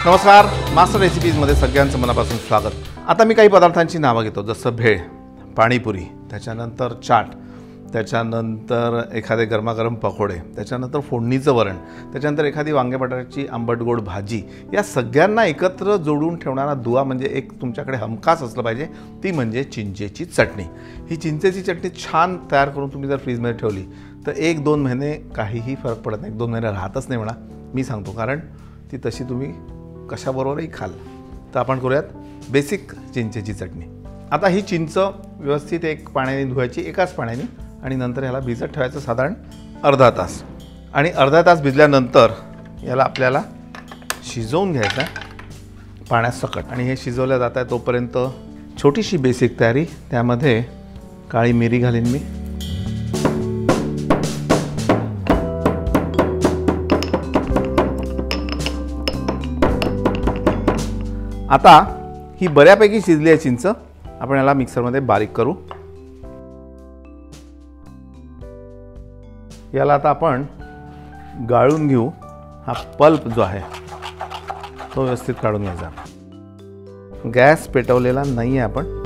नमस्कार, मास्टर रेसिपीजमध्ये सगळ्यांचं मनापासून स्वागत. आता मी काही पदार्थांची नावं घेतो, जसं भेळ, पाणीपुरी, त्याच्यानंतर चाट, त्याच्यानंतर एखादे गरमागरम पकोडे, त्याच्यानंतर फोडणीचं वरण, त्याच्यानंतर एखादी वांगे बटाट्याची आंबट गोड भाजी. या सगळ्यांना एकत्र जोडून ठेवणारा दुवा म्हणजे एक तुमच्याकडे हमखास असलं पाहिजे, ती म्हणजे चिंचेची चटणी. ही चिंचेची चटणी छान तयार करून तुम्ही जर फ्रीजमध्ये ठेवली तर 1-2 महिने काहीही फरक पडत नाही. 1-2 महिने राहतच नाही म्हणा, मी सांगतो, कारण ती तशी तुम्ही कशाबरोबरही खाल. तर आपण करूयात बेसिक चिंचेची चटणी. आता ही चिंच व्यवस्थित एक पाण्याने धुवायची, एकाच पाण्याने, आणि नंतर याला भिजत ठेवायचं साधारण अर्धा तास. आणि अर्धा तास भिजल्यानंतर याला आपल्याला शिजवून घ्यायचं आहे पाण्यात सकट. आणि हे शिजवलं जात आहे तोपर्यंत छोटीशी बेसिक तयारी. त्यामध्ये काळी मिरी घालीन मी, आता ही बऱ्यापैकी शिजली आहे चिंच. आपण याला मिक्सरमध्ये बारीक करू. याला आता आपण गाळून घेऊ. हा पल्प जो आहे तो व्यवस्थित काढून घ्यायचा. गॅस पेटवलेला नाही आहे आपण.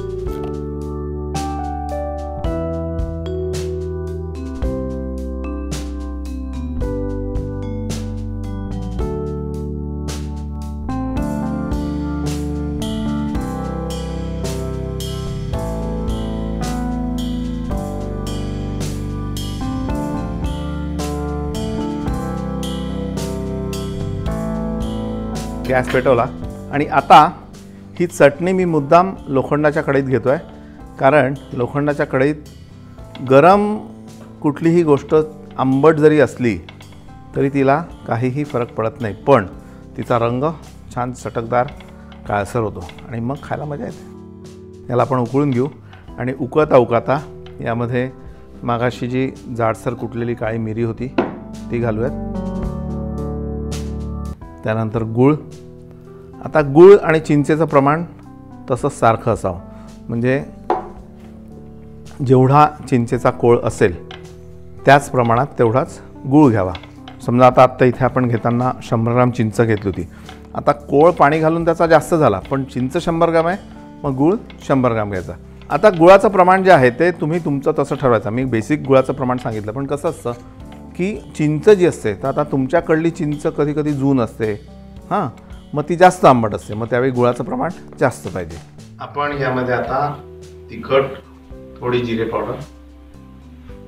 गॅस पेटवला आणि आता ही चटणी मी मुद्दाम लोखंडाच्या कढईत घेतो आहे, कारण लोखंडाच्या कढईत गरम कुठलीही गोष्ट आंबट जरी असली तरी तिला काहीही फरक पडत नाही, पण तिचा रंग छान चटकदार काळसर होतो आणि मग खायला मजा येते. याला आपण उकळून घेऊ आणि उकळता यामध्ये मागाशी जी जाडसर कुटलेली काळी मिरी होती ती घालूयात. त्यानंतर गूळ. आता गूळ आणि चिंचेचं प्रमाण तसंच सारखं असावं, म्हणजे जेवढा चिंचेचा कोळ असेल त्याच प्रमाणात तेवढाच गूळ घ्यावा. समजा आता इथे आपण घेताना 100 ग्राम चिंच घेतली होती. आता कोळ पाणी घालून त्याचा जास्त झाला, पण चिंच 100 ग्राम आहे, मग गूळ 100 ग्राम घ्यायचा. आता गुळाचं प्रमाण जे आहे ते तुम्ही तुमचं तसं ठरवायचं. मी बेसिक गुळाचं प्रमाण सांगितलं, पण कसं असतं की चिंच जी असते तर आता तुमच्याकडली चिंच कधी कधी जून असते, हां, मग ती जास्त आंबट असते, मग त्यावेळी गुळाचं प्रमाण जास्त पाहिजे. आपण यामध्ये आता तिखट, थोडी जिरे पावडर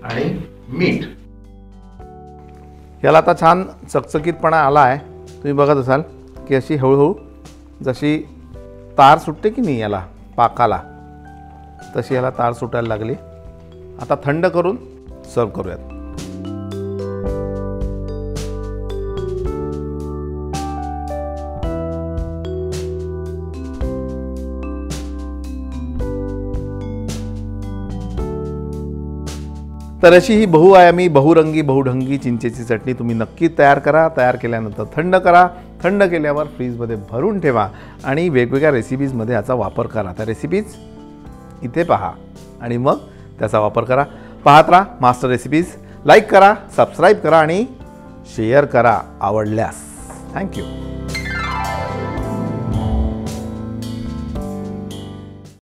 आणि मीठ. याला आता छान चकचकीतपणा आला आहे. तुम्ही बघत असाल की अशी हळूहळू जशी तार सुटते की नाही याला पाकाला, तशी याला तार सुटायला लागली. आता थंड करून सर्व करूयात. तर अशी ही बहुआयामी, बहुरंगी, बहुढंगी चिंचेची चटणी तुम्ही नक्की तयार करा. तयार केल्यानंतर थंड करा. थंड केल्यावर फ्रीजमध्ये भरून ठेवा आणि वेगवेगळ्या रेसिपीजमध्ये याचा वापर करा. त्या रेसिपीज इथे पहा आणि मग त्याचा वापर करा. पाहत राहा मास्टर रेसिपीज. लाईक करा, सबस्क्राईब करा आणि शेअर करा आवडल्यास. थँक्यू.